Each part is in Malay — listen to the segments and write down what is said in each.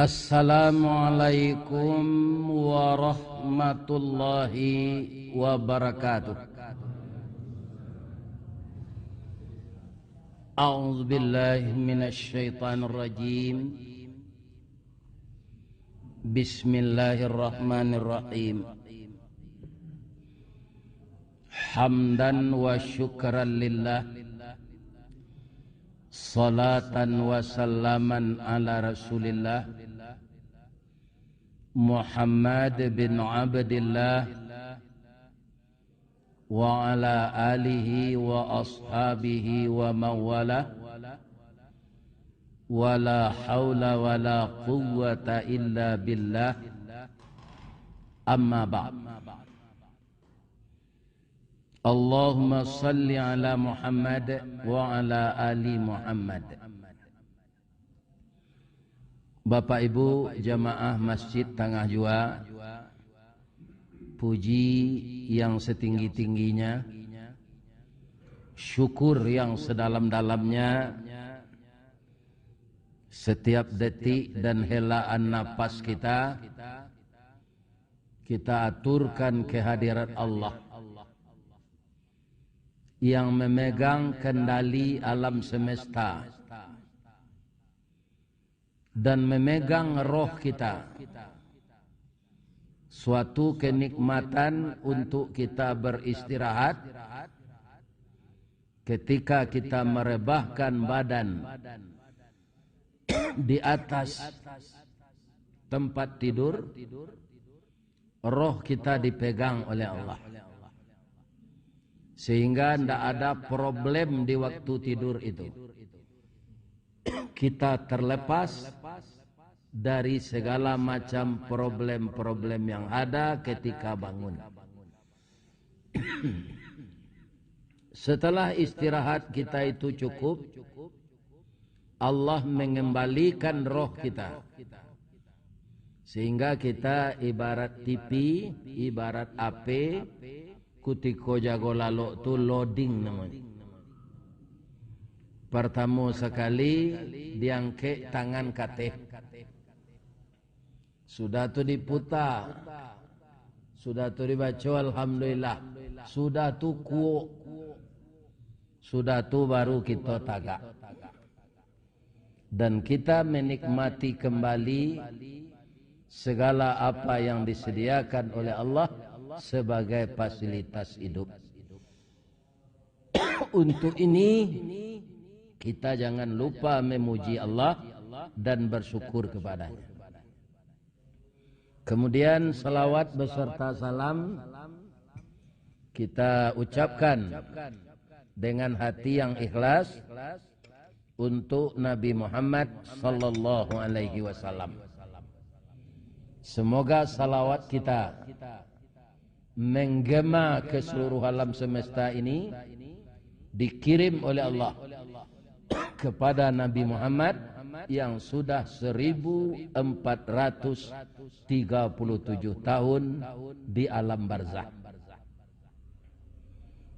Assalamualaikum warahmatullahi wabarakatuh. A'udzu billahi minasy syaithanir rajim. Bismillahirrahmanirrahim. Hamdan wa syukran lillah, salatan wa salaman ala Rasulillah Muhammad bin Abdillah wa ala alihi wa ashabihi wa mawala, wa la hawla wa la quwwata illa billah, amma ba'd. Allahumma salli ala Muhammad wa ala ali Muhammad. Bapak Ibu jamaah Masjid Tangah Jua, puji yang setinggi-tingginya, syukur yang sedalam-dalamnya, setiap detik dan helaan napas kita aturkan kehadirat Allah yang memegang kendali alam semesta dan memegang roh kita. Suatu kenikmatan untuk kita beristirahat ketika kita merebahkan badan di atas tempat tidur, roh kita dipegang oleh Allah, sehingga tidak ada problem di waktu tidur itu. Kita terlepas dari segala macam problem-problem yang ada ketika bangun. Setelah istirahat kita itu cukup, Allah mengembalikan roh kita, sehingga kita ibarat TV, ibarat AP, kutiko jago lalu tu loading namanya. Pertama sekali diangkat tangan kateh, sudah tu diputar, sudah tu dibaca alhamdulillah, sudah tu kuo, sudah tu baru kita tagak, dan kita menikmati kembali segala apa yang disediakan oleh Allah sebagai fasilitas hidup. Untuk ini kita jangan lupa memuji Allah dan bersyukur kepadanya. Kemudian salawat beserta salam kita ucapkan dengan hati yang ikhlas untuk Nabi Muhammad sallallahu alaihi wasallam. Semoga salawat kita menggema ke seluruh alam semesta ini, dikirim oleh Allah kepada Nabi Muhammad yang sudah 1437 tahun di alam barzakh.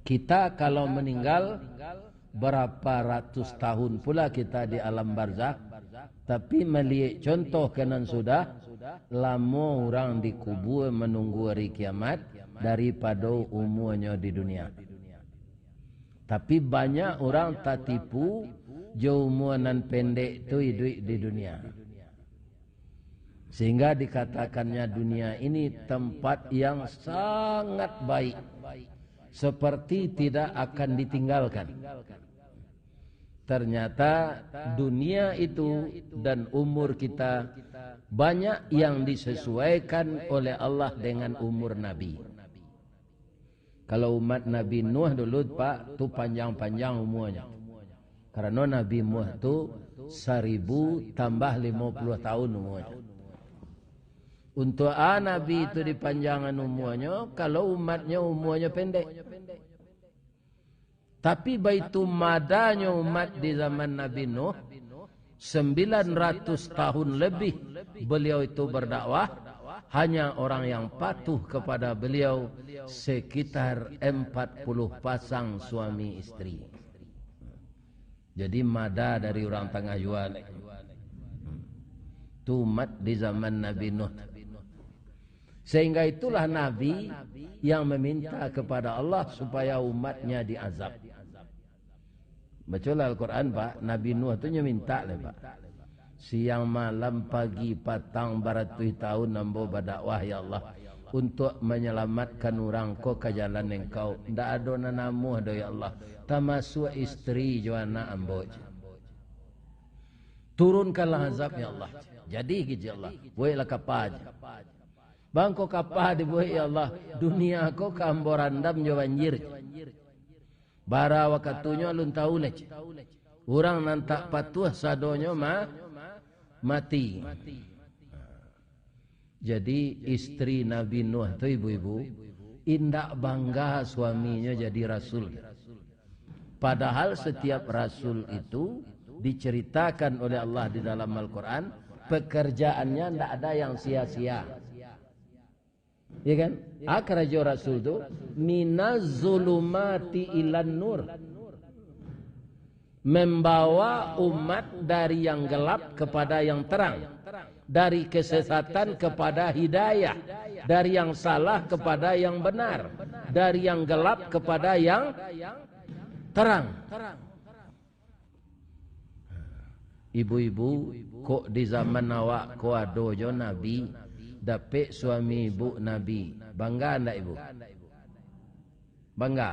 Kita kalau meninggal berapa ratus tahun pula kita di alam barzakh, tapi melihat contoh kanan sudah lama orang dikubur menunggu hari kiamat daripada umurnya di dunia. Tapi banyak orang tak tipu jauh umur nan pendek tu hidup di dunia, sehingga dikatakannya dunia ini tempat yang sangat baik, seperti tidak akan ditinggalkan. Ternyata dunia itu dan umur kita banyak yang disesuaikan oleh Allah dengan umur Nabi. Kalau umat Nabi Nuh dulu Pak, tu panjang-panjang umurnya. Karena Nabi Nuh tu 1000 tambah 50 tahun umurnya. Untuk Nabi itu dipanjangan umurnya, kalau umatnya umurnya pendek. Tapi baitu madanya umat di zaman Nabi Nuh 900 tahun lebih beliau itu berdakwah, hanya orang yang patuh kepada beliau sekitar 40 pasang suami istri. Jadi mada dari orang Tangah Jua. Tu umat di zaman Nabi Nuh. Sehingga itulah Nabi yang meminta kepada Allah supaya umatnya diazab. Baca Al-Quran Pak, Nabi Nuh itu minta lah Pak. Siang malam pagi patang baratus tahun nambo berdakwah ya Allah untuk menyelamatkan orang ko ke jalan engkau. Ndak ada nanamu do ya Allah. Termasuk istri Joanna ambo. Turunkanlah azab ya Allah. Jadi gitu ya Allah. Bolehlah kapal. Bangko kapal dibuat ya Allah. Dunia ko kamborandam jo banjir. Bara wakatunya lun tahu leh. Orang nantak patuh sadonyo mati. Jadi istri Nabi Nuh tu ibu-ibu indak bangga suaminya jadi rasul. Padahal setiap rasul itu diceritakan oleh Allah di dalam Al-Quran, pekerjaannya ndak ada yang sia-sia. Ya kan? Akhrajo rasul itu minaz zulumati ilan nur. Membawa umat dari yang gelap kepada yang terang. Dari kesesatan kepada hidayah. Dari yang salah kepada yang benar. Dari yang gelap kepada yang terang. Ibu-ibu, kok di zaman awak ko ado jo Nabi, dapet suami ibu Nabi. Bangga enggak ibu? Bangga?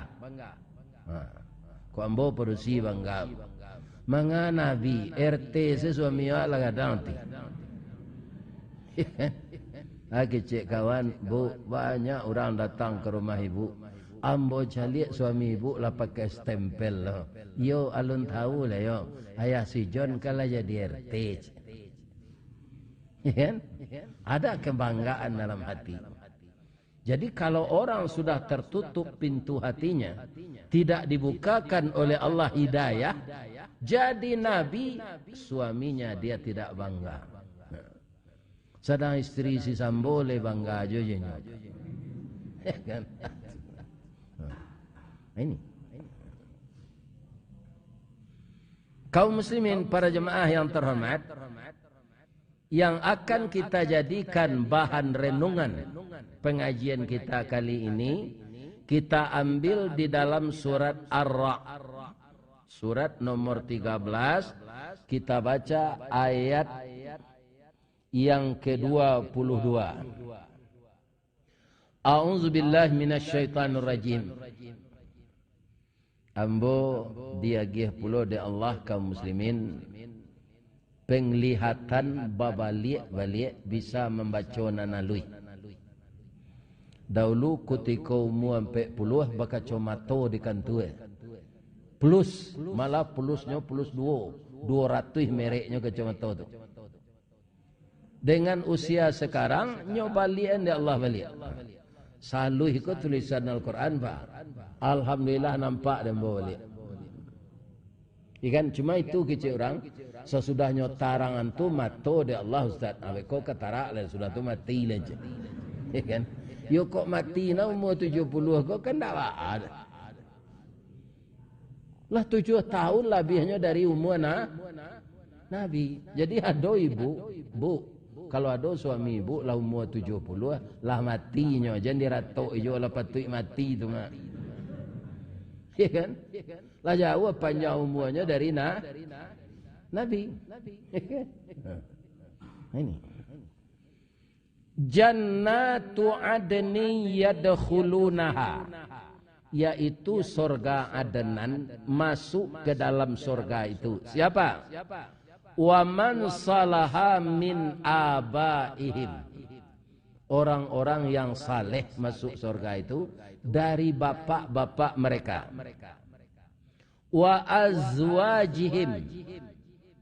Ko ambo perusi bangga. Manga Nabi, RT sesuami awak lah kadang ti. Kecik kawan, bu, banyak orang datang ke rumah ibu. Ambo calik suami ibu lah pakai stempel lah. Yo alun tahu lah yo. Ayah si John kalah jadi RT. Ada kebanggaan dalam hati. Jadi kalau orang sudah tertutup pintu hatinya, tidak dibukakan oleh Allah hidayah, jadi Nabi, suaminya dia tidak bangga. Sedang istri si Sambole bangga aja. Ini kaum muslimin para jemaah yang terhormat, yang akan kita jadikan bahan renungan pengajian kita kali ini, kita ambil di dalam surat Ar-Ra', surat nomor 13, kita baca ayat yang ke-22. A'udzubillahi minasyaitonirrajim. Ambo diagih pula de Allah kaum muslimin penglihatan babalik bisa membaca nanalui. Dahulu ketika umur 40 baka comato di kantue. Plus malah plusnya plus 200 mereknya ke comato tu. Dengan usia sekarang nyobalian de Allah balik. Selalu ikut tulisan Al-Quran Pak. Alhamdulillah nampak dan bawa balik. Ikan cuma itu kecil orang. Sesudahnya tarangan tu mato de Allah Ustaz. Awak kau katarak lah sudah tu mati lah je. Ikan. Yo kok mati na umur 70 kau kan tak ada. Lah 7 tahun lebihnya dari umur Nabi. Jadi ada ibu, bu. Kalau ada suami ibu lah umur 70 lah matinya. Jangan diratok ijo lah patut mati tu mak. Ya kan? Lah jauh panjang umurnya dari Nabi. Ini. Jannatu adni yadkhulunaha, yaitu surga Adenan, masuk ke dalam surga itu. Siapa? Wa man salaha min abaihim, orang-orang yang saleh masuk surga itu dari bapak-bapak mereka. Wa azwajihim,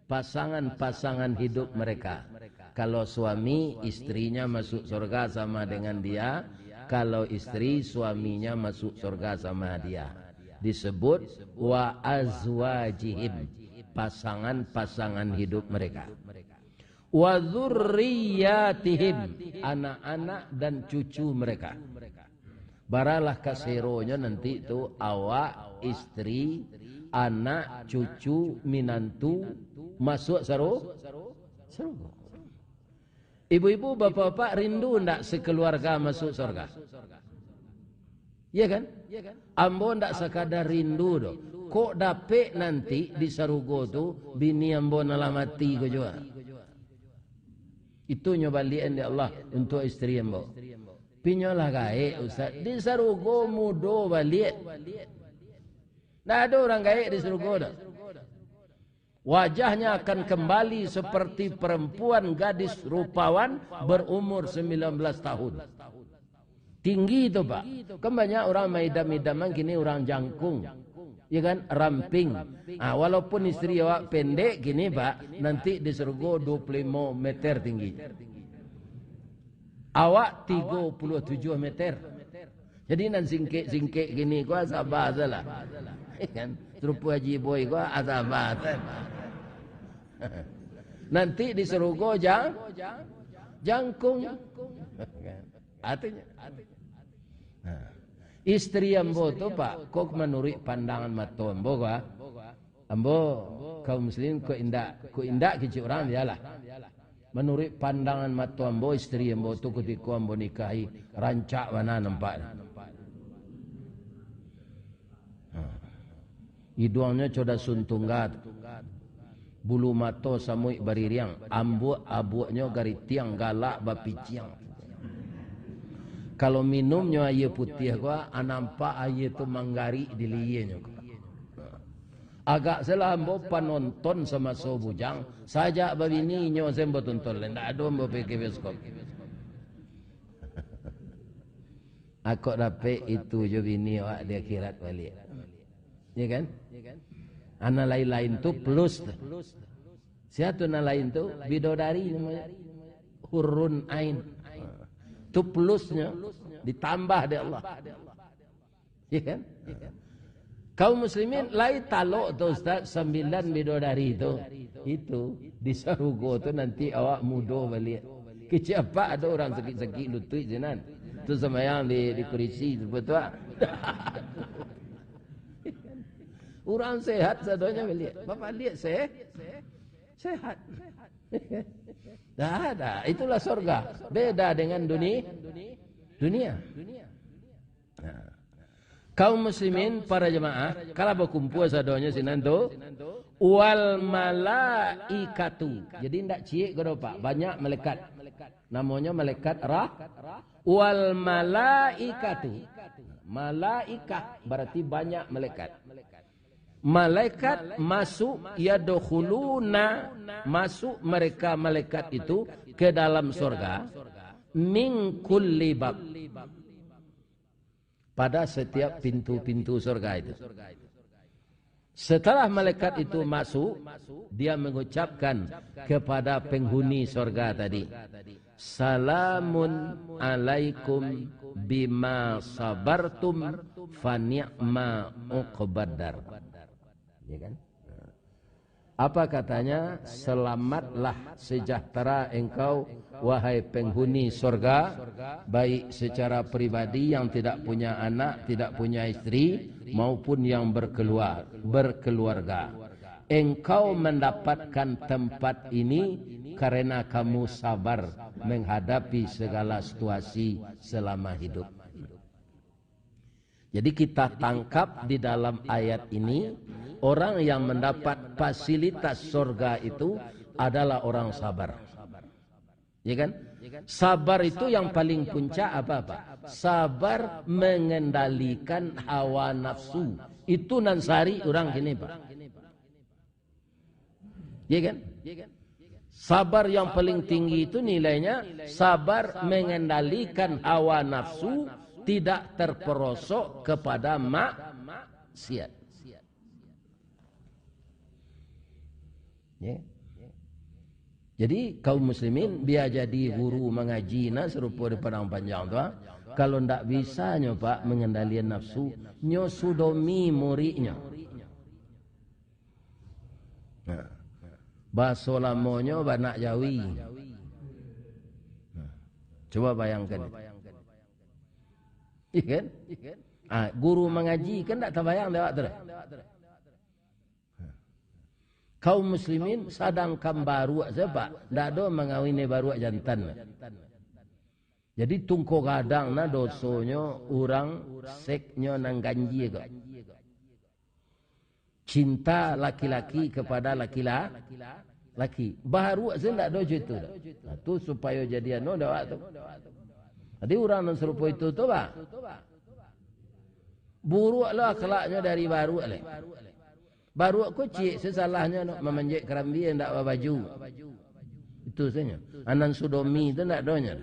pasangan-pasangan hidup mereka. Kalau suami istrinya masuk surga sama dengan dia, kalau istri suaminya masuk surga sama dia. Disebut wa azwajihim, pasangan-pasangan hidup mereka. Wa dzurriyyatihim, anak-anak dan cucu mereka. Baralah kaseronya nanti itu awak, istri, anak, cucu, minantu masuk surga. Ibu-ibu, bapak-bapak rindu ndak sekeluarga masuk surga? Iya kan? Ambo ndak sekadar rindu doh. Kok dapet nanti di sarugo tu bini ambo nalamati ko juga. Itu nyobalian di Allah untuk istri ambo. Pinyolah gae Ustaz. Di sarugo mudo balik. Ndak ada orang gae di sarugo dah. Wajahnya akan kembali seperti perempuan gadis rupawan berumur 19 tahun. Tinggi itu Pak. Kan banyak orang maidam-idaman kini orang jangkung. Ya kan? Ramping. Walaupun istri awak pendek gini Pak. Nanti di surga 25 meter tinggi. Awak 37 meter. Jadi nan singkek gini gua sabar salah. Ya kan? Serupa Haji Boy gua sabar. Nanti di surga jangkung. Artinya istri ambo tu Pak, kok menurut pandangan mata ambo gua, ambo kaum muslim ko indak kecil orang dialah. Menurut pandangan mata ambo, istri ambo tu ketika ambo nikahi rancak mana nampak. Hidungnya coda suntunggat, bulu mata samui baririang, ambo abuaknya gari tiang galak bapiciang. Kalau minumnya air putih gua, nampak air tu manggari di liyenya. Agak selambo penonton sama so bujang, saja babini nyo sembo tonton, ndak ada mbo peke bioskop. Aku dapat itu jo bini awak di akhirat balik. Ya kan? Ana lain-lain tu plus. Siapa na lain tu? Bidodari namanya. Hurun ain. Itu plusnya ditambah dari Allah. Ya kan? Kaum muslimin lain talok tu Ustaz 9 bidodari itu di sarugo tu nanti awak mudo balik. Kecapa ada orang sakit-sakit lutut jenan. Tu semayang di kursi betul. Orang sehat sadonya balik. Bapak lihat sehat. Dah ada, itulah surga. Beda dengan dunia. Nah. Kaum muslimin para jemaah, kalau berkumpul sadonya sinanto, wal malaikatu. Jadi ndak ciek godo Pak, banyak malaikat. Namanya malaikat wal malaikatu. Malaikah berarti banyak malaikat. Malaikat masuk yadkhuluna, masuk mereka malaikat itu ke dalam surga min kulli bab, pada setiap pintu-pintu surga itu. Setelah malaikat itu masuk, dia mengucapkan kepada penghuni surga tadi, salamun alaikum bima sabartum fa ni'ma uqbadar. Ya kan? Apa katanya? Selamatlah sejahtera engkau wahai penghuni surga, baik secara pribadi yang tidak punya anak, tidak punya istri, maupun yang berkeluarga. Engkau mendapatkan tempat ini karena kamu sabar menghadapi segala situasi selama hidup. Jadi kita tangkap di dalam ayat ini, orang yang mendapat fasilitas surga itu adalah orang sabar. Ya kan? Sabar itu yang paling puncak apa? Sabar mengendalikan hawa nafsu. Itu nansari orang gini Pak. Ya kan? Sabar yang paling tinggi itu nilainya sabar mengendalikan hawa nafsu, tidak terperosok kepada maksiat. Ya. Jadi kaum muslimin biar jadi guru mengaji serupa di padang panjang tu. Kalau ndak bisa Pak mengendalikan nafsu, nyo sudomi muridnya. Nah. Bahasa lamonyo banak Jawi. Coba bayangkan. Iya kan? Guru mengaji kan tak terbayang lewat tu. Kaum muslimin sadangkan baru sebab ndak ada mengawini baru jantan. Jadi tungko kadang na dosonya orang seknya nang ganji ke. Cinta laki-laki kepada laki-laki. Baru aja ndak ada itu. Nah, tu supaya jadian no dah tu. Jadi orang yang serupa itu tu bah. Buruklah akhlaknya dari baru le. Baru aku cik sesalahnya nak memanjat kerambi ndak bawa baju. Itu saja. Anan sodomi itu ndak donya.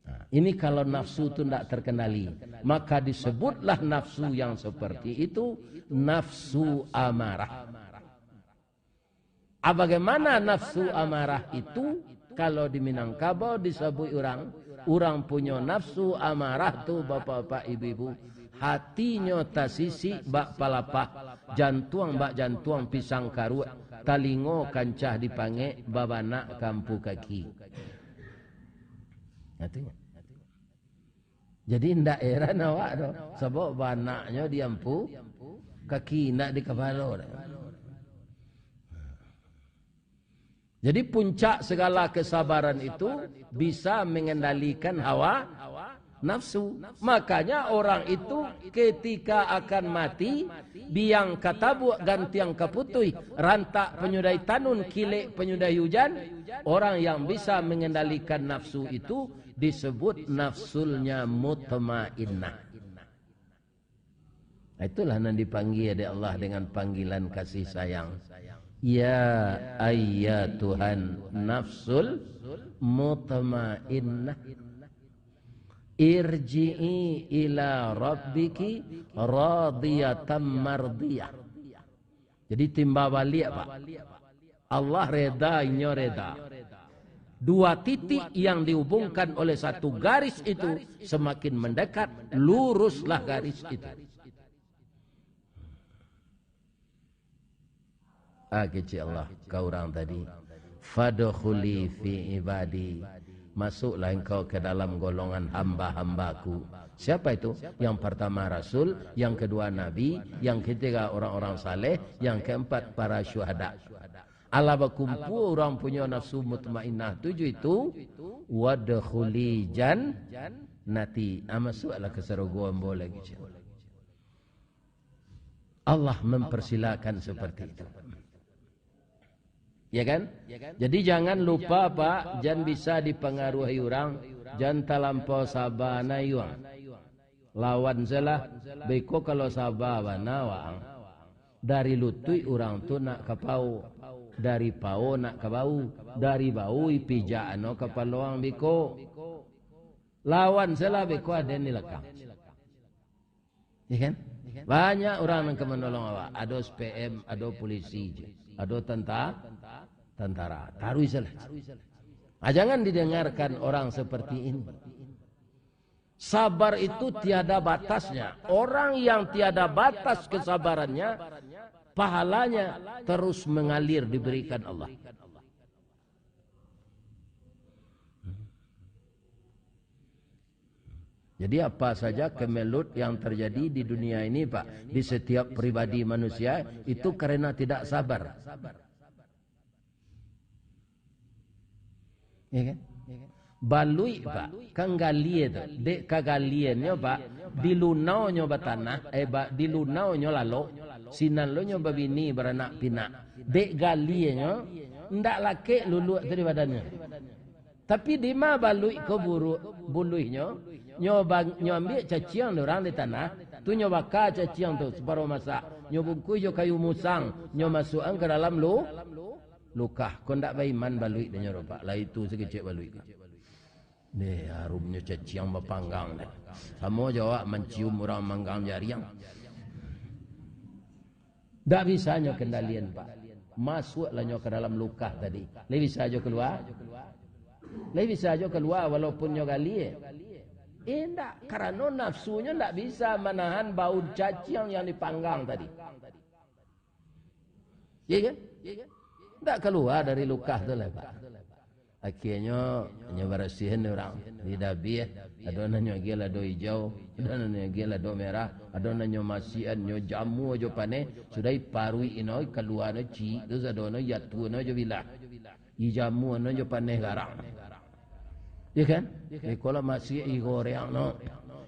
Nah, ini kalau nafsu itu ndak terkenali, maka disebutlah nafsu yang seperti itu nafsu amarah. Bagaimana nafsu amarah itu? Kalau di Minangkabau disebut orang punya nafsu amarah tu bapak-bapak ibu-ibu. Hatinya tasisi bak palapah, jantuang bak jantuang pisang karu, talingo kancah dipange babana kampu kaki. Artinya. Jadi ndak heran awak tu, sebab banaknya diampu kaki nak di kepala. Jadi puncak segala kesabaran itu bisa mengendalikan hawa nafsu. Makanya orang itu ketika akan mati, biang katabuk gantiang kaputui, rantak penyudai tanun, kilek penyudai hujan. Orang yang bisa mengendalikan nafsu itu disebut nafsulnya mutmainnah. Itulah yang dipanggil oleh Allah dengan panggilan kasih sayang. Ya ayyatuhan nafsul mutmainnah, irji'i ila rabbiki radiyatan mardiyah. Jadi timba balik Pak. Allah reda, inyo reda. Dua titik yang dihubungkan oleh satu garis itu semakin mendekat, luruslah garis itu. Kecil Allah kau orang tadi. Fadkhuli fi ibadi. Masuklah engkau ke dalam golongan hamba-hambaku. Siapa itu? Yang pertama Rasul, yang kedua Nabi, yang ketiga orang-orang saleh, yang keempat para syuhada. Allah berkumpul orang punya nafsu mutmainnah 7 itu. Wadkhuli jannati. Masuklah ke surga boleh gitu. Allah mempersilakan seperti itu. Ya kan? Jadi jangan lupa Pak, jangan bisa dipengaruhi orang, jangan terlampau sabar na yuang. Lawan salah, beko kalau sabar bana wang. Dari lutui orang tu nak kapau, dari pau nak kabau, dari bau pijaan no kapaluang beko. Lawan salah beko ada nilakang. Ya kan? Banyak orang yang menolong awak, ada SPM, ada polisi, ada tentara. Taruh salah. Jangan didengarkan orang seperti ini. Sabar itu tiada batasnya. Orang yang tiada batas kesabarannya, pahalanya terus mengalir diberikan Allah. Jadi apa saja kemelut yang terjadi di dunia ini Pak, di setiap pribadi manusia itu karena tidak sabar. Ya kan? Balui Pak, kanggalie tu, dek kagaliennya Pak, dilunaunya batanah, dilunaunya lalu, sinalonyo babini beranak pinak, dek galiennya, ndak laki lulu dari badannya. Tapi di mana balui ke buluinya, nyo ambil caciang orang di tanah, tu nyo bakar caciang tu separuh masak, nyo bungkus jo kayu musang, nyo masukkan ke dalam lukah. Kau ndak baiman balui dan nyo ropak, lah itu sekecil balui. Ni harumnya caciang berpanggang ni. Sama jawab mencium orang manggang jariang. Tak bisa nyo kendalian Pak. Masuklah nyo ke dalam lukah tadi. Lebih bisa jo keluar. Lebih bisa jo keluar walaupun nyo gali. Tak, karena nafsunya tak bisa menahan bau caciang yang dipanggang tadi. Ya kan? Tak keluar dari lukah tu lah Pak. akhirnya nyebarasihan orang di dabi ada nanya gila do hijau ada nanya gila do merah ada nanya masian nyo jamu aja pane sudah parui ino keluar no ci terus ada no yatu no jo bilah i jamu no jo pane garang ya kan kalau masih i goreang no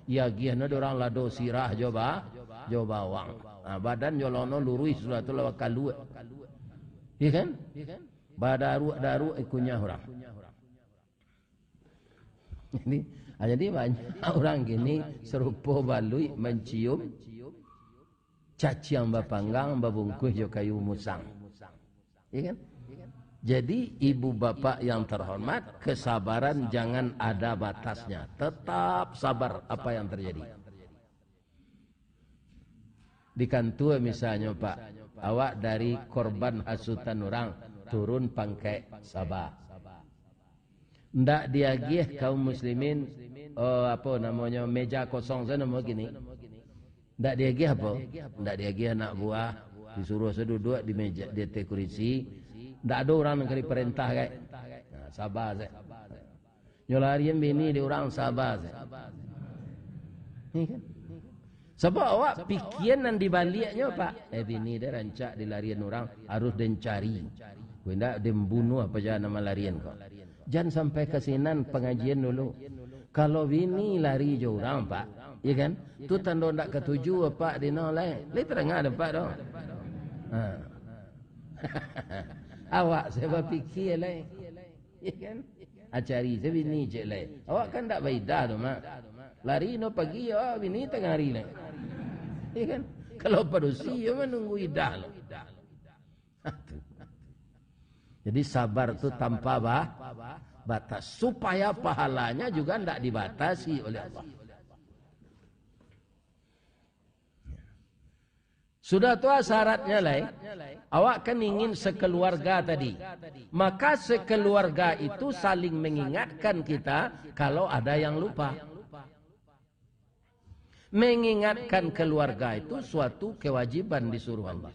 ya gia no orang lado sirah coba bawang badan jolono lurus sudah tu lawa kalu ya kan daru ikunya orang. Jadi banyak orang gini serupa balui mencium caciang bapanggang babungkuh jo kayu musang. Ya kan? Jadi ibu bapak yang terhormat, kesabaran jangan ada batasnya. Tetap sabar apa yang terjadi. Di kantua misalnya Pak, awak dari korban hasutan orang turun pangkai sabar. Ndak diagih kaum muslimin apa namanya meja kosong sana mau gini. Ndak diagih apa? Ndak diagih anak buah disuruh seduduk di meja di atas kursi. Ndak ada orang yang kali perintah kayak. Nah, sabar saya. Nyolarian bini di orang sabar saya. Ini kan? Sebab awak pikiran di baliknya Pak. Bini dia rancak di larian orang harus den cari. Ndak den bunuh apa jangan nama larian kau. Jangan sampai kesinan pengajian dulu. Kalau bini lari je orang Pak, ya kan? Tu tanda nak ketuju Pak dina lain. Lai terang ada Pak dah. Awak saya berfikir lain. Ya kan? Acari saya bini je lain. Awak kan tak baidah tu mak. Lari no pagi ya bini tengah hari lain. Ya kan? Kalau padusi ya menunggu idah lo. Jadi sabar tu tanpa batas supaya pahalanya juga tidak dibatasi oleh Allah. Sudah tua syaratnya lain. Awak kan ingin sekeluarga tadi. Maka sekeluarga itu saling mengingatkan kita kalau ada yang lupa. Mengingatkan keluarga itu suatu kewajiban disuruh Allah.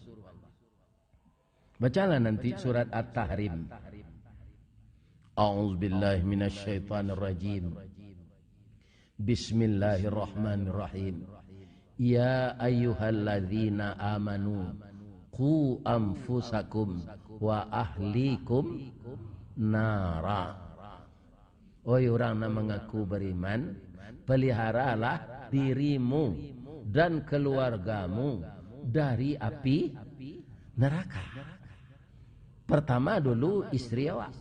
Bacalah nanti surat At-Tahrim. A'udzubillahi minasyaitonirrajim. Bismillahirrahmanirrahim. Ya ayyuhalladzina amanu qu anfusakum wa ahlikum nara. Oi orang yang mengaku beriman, peliharalah dirimu dan keluargamu dari api neraka. Pertama dulu istri awak.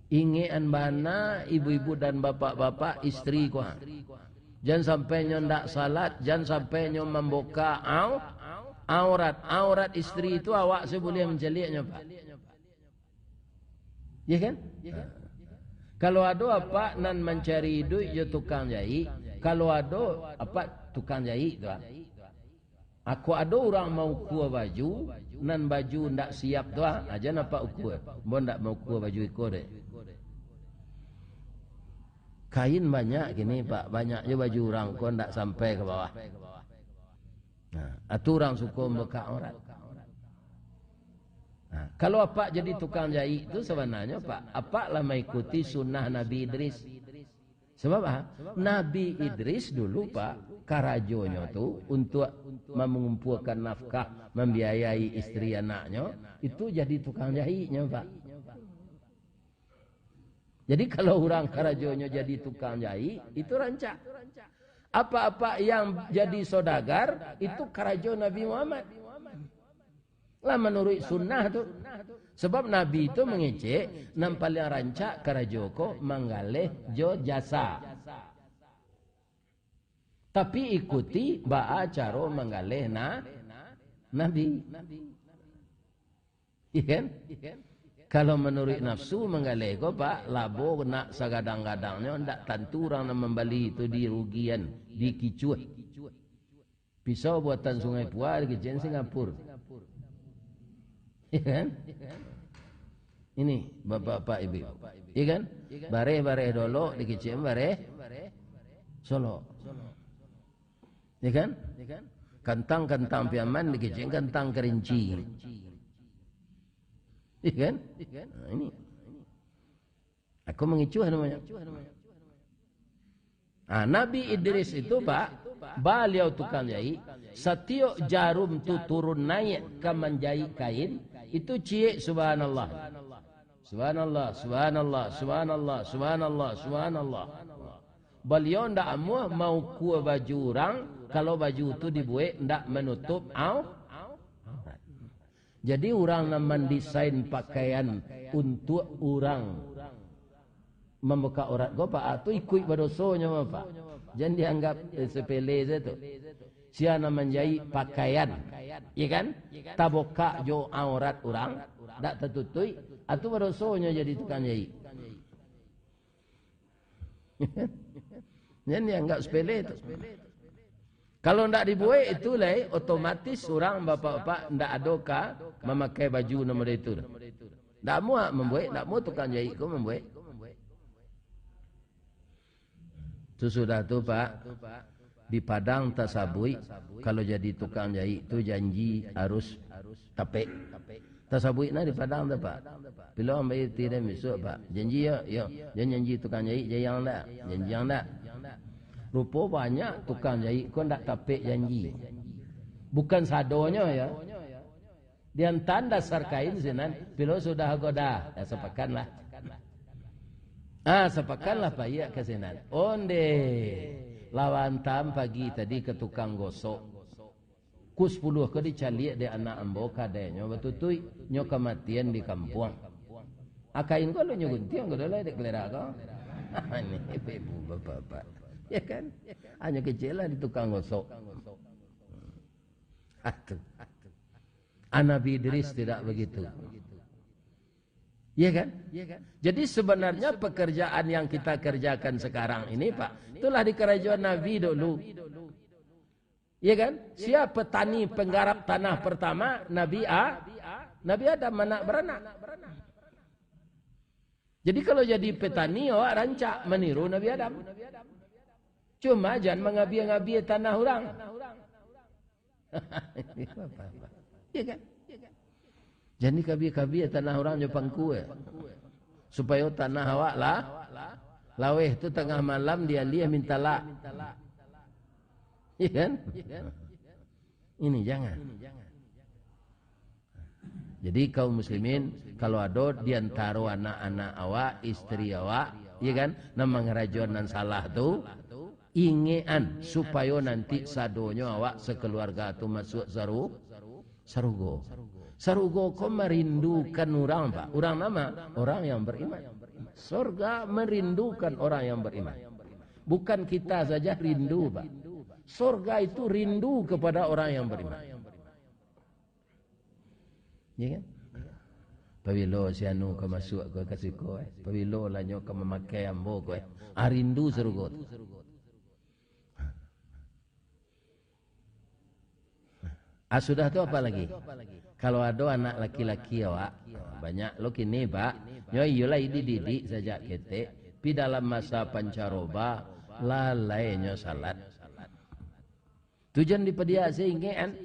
Ingian bana ibu-ibu dan bapak-bapak istri kau. Jangan sampai nyo ndak salat, jangan sampai nyo membuka aurat. Aurat istri itu awak seboleh menjeliknya Pak. Ya kan? Kalau ada apa nan mencari duit je tukang jahit. Kalau ada apa tukang jahit tu. Aku ada orang mau kuah baju, nan baju ndak siap tu aja nampak ukur. Bon ndak mau kuah baju ikut deh. Kain banyak gini Pak, banyaknya baju orang kau ndak sampai ke bawah. Nah, atu orang suka buka aurat. Nah, kalau apa jadi tukang jahit itu sebenarnya Pak, apa lah mengikuti sunnah Nabi Idris. Sebab apa? Nabi Idris dulu Pak, karajonya tu untuk mengumpulkan nafkah, membiayai istri anaknya, itu jadi tukang jahitnya Pak. Jadi kalau orang karajonya jadi tukang jahit, itu rancak. Apa-apa yang jadi saudagar, itu karajo Nabi Muhammad. Lah menurut sunnah tu. Sebab Nabi itu mengecek, yang paling rancak karajoko menggalih jo jasa. Tapi ikuti ba'a caro menggalih Nabi. Ikan? Kalau menurut nafsu menggalih ko Pak, labo nak sagadang-gadangnya, ndak tentu orang nak membeli itu di rugian, di kicuh. Pisau buatan Sungai Puar di Kicuh Singapura. Ya kan? Ini bapak-bapak ibu. Ya kan? Bareh-bareh dolo di Kicuh bareh Solo. Ya kan? Kentang-kentang piaman di Kicuh kentang kerinci. Ya kan? Nah, ini. Aku mengicu namanya. Nabi Idris itu Pak, beliau tukang jahit. Setiap jarum tu turun naik ke menjahit kain, itu cie subhanallah. Subhanallah, subhanallah, subhanallah, subhanallah, subhanallah. Beliau ndak mau kuah baju orang, kalau baju itu dibuat ndak menutup aurat. Jadi orang yang mendesain pakaian untuk orang membuka aurat go Pak, itu ikut berdosonya Pak. Jangan dianggap sepele itu. Siapa menjahit pakaian, ya kan? Taboka jo aurat orang, ndak tertutup, itu berdosonya jadi tukang jahit. Jangan dianggap sepele itu. Kalau ndak dibuat itu lah, otomatis orang bapak-bapak ndak adoka memakai baju nomor itu. Ndak mau membuat, ndak mau tukang jahit ko membuat. Sesudah itu Pak, di Padang Tasabui, kalau jadi tukang jahit itu janji harus tapek. Tasabui na di Padang tu Pak. Bila ambil tidak besok Pak, janji ya, janji tukang jahit jayang tak, janji yang tak. Rupa banyak tukang jahit kau tak tapek janji. Bukan sadonya ya. Dia tanda dasar kain sinan, bila sudah goda, ya sepakanlah. Sepakanlah Pak ya kesinan. Onde lawan tam pagi tadi ke tukang gosok. Ku 10 ke dicaliak dia anak ambo kadenya betutui nyo kematian di kampung. Akain ko lo nyo guntiang ko dala dek lera ko. Ini ibu bapak. Ya kan? Hanya kecil lah di tukang gosok. Nabi Idris tidak begitu. Ya kan? Jadi sebenarnya pekerjaan yang kita kerjakan sekarang ini Pak, itulah di kerajaan Nabi dulu. Ya kan? Siapa petani penggarap tanah pertama? Nabi Adam anak beranak. Jadi kalau jadi petani awak rancak meniru Nabi Adam. Cuma jangan mengabi-ngabi tanah orang. Ya kan? Jadi kabi-kabi tanah orang je pangku supaya tanah awak lah laweh tu tengah malam dia minta la. Iya kan? Ini jangan. Jadi kaum muslimin kalau ada di antara anak-anak awak, istri awak, iya kan? Nama ngerajonan salah tu ingean supaya nanti sadonya awak sekeluarga tu masuk sarugo. Sarugo kau merindukan orang Pak. Orang nama orang yang beriman. Surga merindukan orang yang beriman. Bukan kita saja rindu Pak. Surga itu rindu kepada orang yang beriman. Ya kan? Pabilo si anu ke masuk ke kasih ko Pabilo lah nyo ke memakai ambo ko rindu surga. Sudah tu apa lagi? Kalau ada anak laki-laki awak, banyak lo kini Pak, nyo iyalah dididik saja kete, pi dalam masa pancaroba lalai nyo salat. Tujuan di pedia sehinggaan.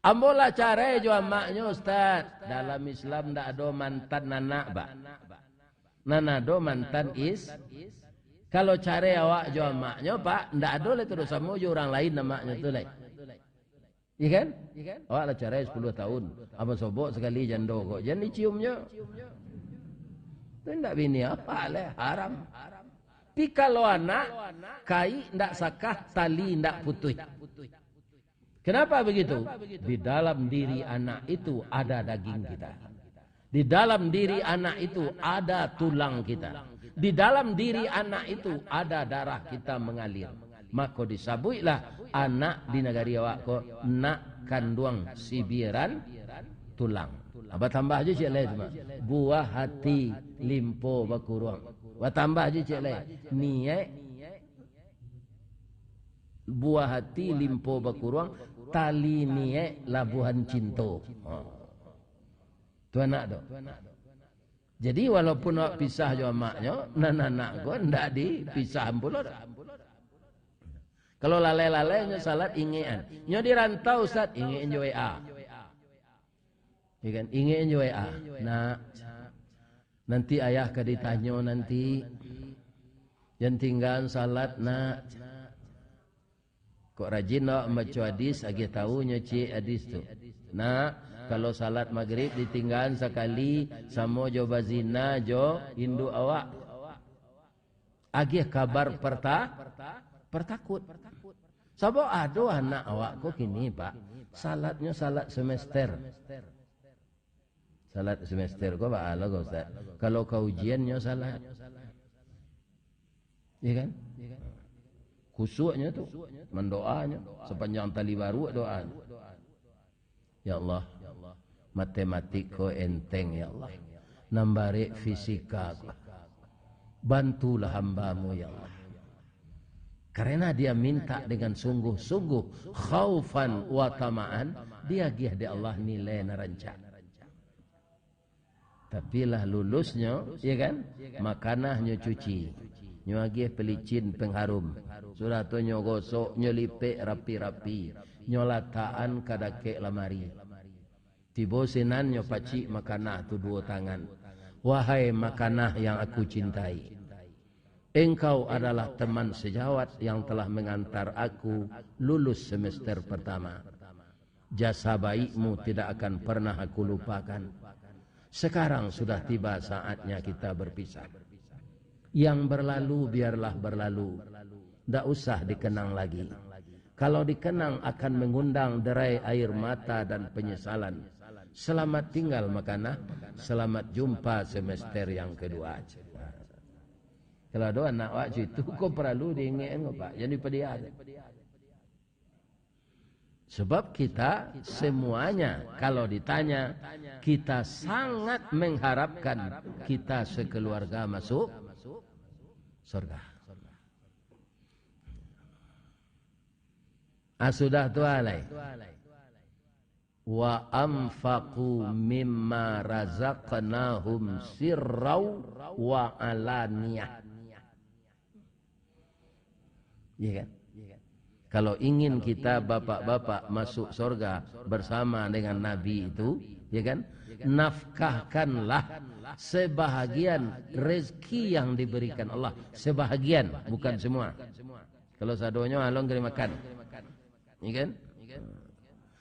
Ambola cara jo amaknya Ustaz. Dalam Islam ndak ada mantan anak Pak. Nana do mantan Kalau cara awak jo amaknya Pak, ndak ada le terus sama jo orang lain namaknya tu le. Iya kan? Awak lah cara 10 tahun. Apa sobok sekali jando kok. Jangan diciumnya. Itu tidak bini apa lah. Haram. Tapi kalau anak, kai tidak sakah, tali tidak putus. Kenapa begitu? Di dalam diri anak itu ada daging kita. Di dalam diri anak itu ada tulang kita. Di dalam diri anak itu ada darah kita mengalir. Maka disabuilah anak di negari awak ko nak kandung sibiran tulang. Apa tambah aja cik leh cuma buah hati limpo bakuruang. Apa tambah aja cik leh niat buah hati limpo bakuruang tali niat labuhan cinta. Tu anak tu. Jadi walaupun awak pisah jo maknya, anak ko ndak dipisah pula dah. Kalau lalai-lalai nyo salat ingean. Nyo di rantau Ustaz ingean jo WA. Ya kan? Ingean jo WA. Nak Nanti ayah ka ditanyo nanti yang tinggal salat nak kok rajin nak baca hadis agi tahu nyoci hadis tu. Nak kalau salat maghrib ditinggal sekali samo jo bazina jo hindu awak. Agi kabar pertakut. Sabo ado anak awak kok kini pak salatnya salat semester. Salat semester kok pak alo kok Ustaz. Kalau kau ujiannya salat. Iya kan? Khusyuknya tu, mendoanya sepanjang tali baru doa. Ya Allah, matematik ko enteng ya Allah. Nambare fisika ko. Bantulah hamba-Mu ya Allah. Karena dia minta dengan sungguh-sungguh khaufan wa tama'an, dia gih di Allah nilai naranca. Tapi lah lulusnya, ya kan? Makanahnya cuci. Nyo agih pelicin pengharum. Sudah tu nyo gosok, nyo lipek rapi-rapi. Nyo lataan kadake lamari. Tibo sinan nyo paci makanah tu dua tangan. Wahai makanah yang aku cintai. Engkau adalah teman sejawat yang telah mengantar aku lulus semester pertama. Jasa baikmu tidak akan pernah aku lupakan. Sekarang sudah tiba saatnya kita berpisah. Yang berlalu biarlah berlalu. Tak usah dikenang lagi. Kalau dikenang akan mengundang derai air mata dan penyesalan. Selamat tinggal makanah. Selamat jumpa semester yang kedua. Kalau ada anak waktu itu kau perlu diingat Pak. Jadi pediat. Sebab kita semuanya kalau ditanya kita sangat mengharapkan kita sekeluarga masuk surga. Sudah tu alai. Wa anfaqu mimma razaqnahum sirrau wa alaniyah. Ya kan? Kalau ingin kita bapak-bapak masuk surga bersama dengan Nabi itu, ya kan? Nafkahkanlah sebahagian rezeki yang diberikan Allah. Sebahagian, bukan semua. Kalau sadonya along kena makan. Ya kan?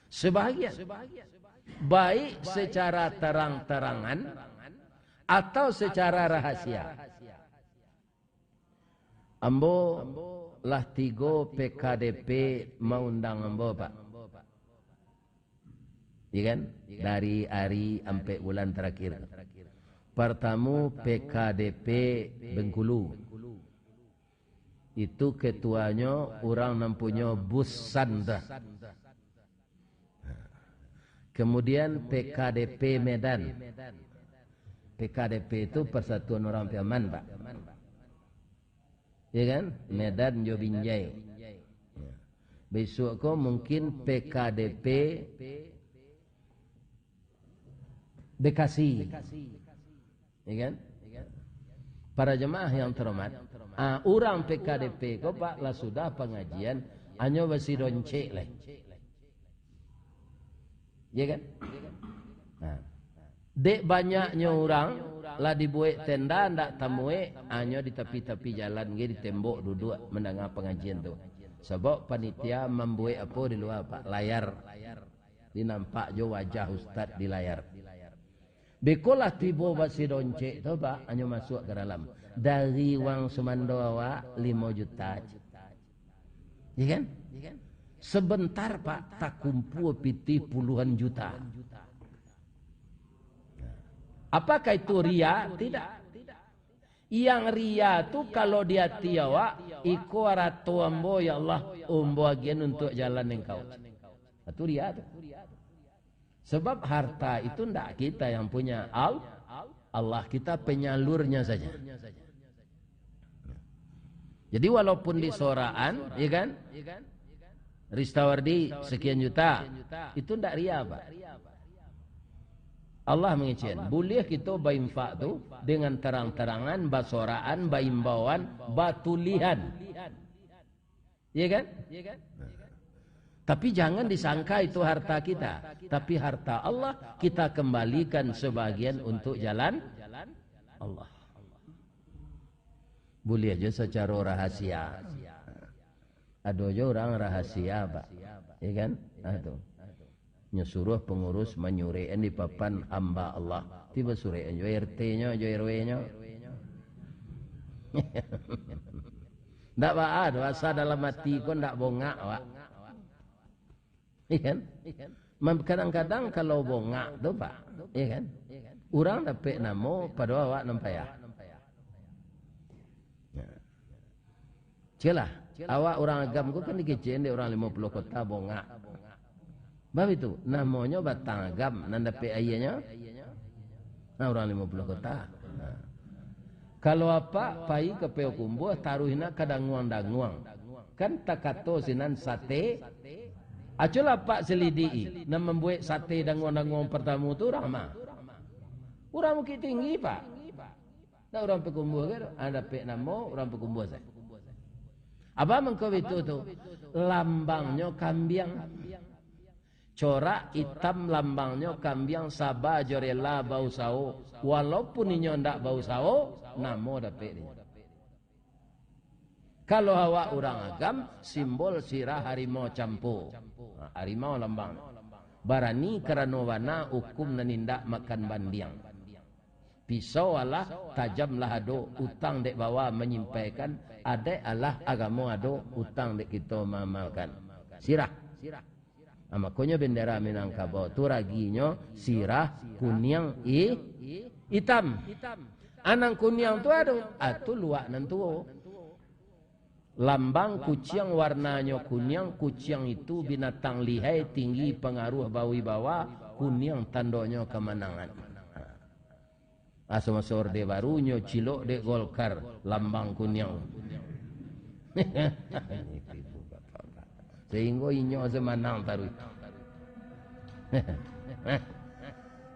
Sebahagian. Baik secara terang-terangan atau secara rahasia. Ambo lah 3 PKDP mengundang ambo Pak. Ya kan? Dari hari sampai bulan terakhir. Pertama PKDP Bengkulu. Itu ketuanya orang nampunya Bus Sanda. Kemudian PKDP Medan. PKDP itu Persatuan Orang Piaman Pak. Ya kan? Medan jo Binjai. Besok ko mungkin PKDP Bekasi. Ya kan? Para jemaah yang terhormat, orang PKDP ko Pak lah sudah pengajian anyo besi donce lah. Ya kan? Nah. Dek banyaknya orang lah dibuat tenda ndak tamue hanya di tepi-tepi jalan ge di tembok duduk mendengar pengajian tu. Sebab panitia membuat apa di luar Pak layar. Dinampak jo wajah ustaz di layar. Bekolah tiba basi donce tu Pak hanya masuk ke dalam. Dari wang semando awak 5 juta. Ya kan? Sebentar Pak tak kumpul piti puluhan juta. Apakah itu ria? Tidak. Yang ria tu kalau dia tiawa iko ratu ambo ya Allah umbo agian untuk jalan engkau. Itu ria tu. Sebab harta itu ndak kita yang punya Allah, kita penyalurnya saja. Jadi walaupun di soraan, ya kan? Ristawardi sekian juta, itu ndak ria Pak. Allah mengizinkan. Boleh kita berinfak tu dengan terang-terangan, basoraan, baimbauan, batulihan. Ya kan? Tapi jangan disangka itu harta kita. Tapi harta Allah kita kembalikan sebagian untuk jalan Allah. Boleh aja secara rahasia. Ada aja orang rahasia, Pak. Ya kan? Aduh. Nyuruh pengurus menyurein di papan hamba Allah. Tiba surein jo RT-nya, jo RW-nya. Ndak baat, rasa dalam hati kau ndak bongak, Pak. Iya kan? Kadang-kadang kalau bongak tu, Pak. Iya kan? Orang dapat namo pada awak nampak ya. Celah, awak orang agam ku kan dikecen di orang 50 kota bongak. Bab itu namanya batang agam nanda pe ayahnya. Nah orang 50 kota. Nah. Kalau apa pai ke peu kumbuh taruhina kadanguang-danguang. Kan takato sinan sate. Acula pak selidii na membuat sate danguang-danguang pertama tu orang mah. Orang mungkin tinggi, Pak. Nah orang pekumbuh kan ada pe namo orang pekumbuh saya. Apa mengkau itu tu? Lambangnya kambiang. Corak hitam lambangnya kambiang sabah jorela bau sao. Walaupun inyo ndak bau sao, namo dapat dia. Kalau awak orang agam, simbol sirah harimau campu. Harimau lambang. Barani kerana wana hukum nanindak makan bandiang. Pisau Allah tajamlah ado utang dek bawa menyimpaikan adek Allah agama ado utang dek kita mamalkan sirah. Makanya bendera Minangkabau tu raginya sirah kuning hitam. Anang kuning tu ado luak nantu. Lambang kucing warnanya kuning, kucing itu binatang lihai tinggi pengaruh bawi bawa, kuning tandanya kemenangan. Masa Orde Baru nyo cilok dek Golkar lambang kuning. Sehingga inyo semanang taruh.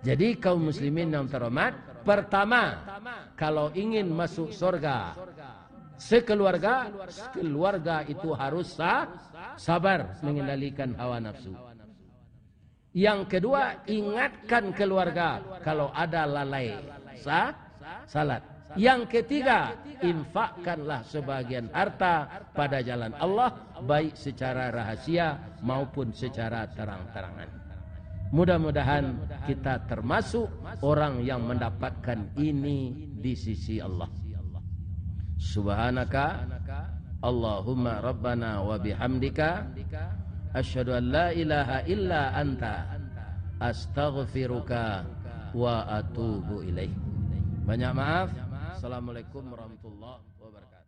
Jadi kaum muslimin yang terhormat, pertama kalau ingin masuk surga sekeluarga itu harus sabar mengendalikan hawa nafsu. Yang kedua, ingatkan keluarga kalau ada lalai salat. Yang ketiga, infakkanlah sebagian harta pada jalan Allah, baik secara rahasia maupun secara terang-terangan. Mudah-mudahan kita termasuk orang yang mendapatkan ini di sisi Allah. Subhanaka Allahumma rabbana wa bihamdika asyhadu an la ilaha illa anta astaghfiruka wa atubu ilaih. Banyak maaf. Assalamualaikum warahmatullahi wabarakatuh.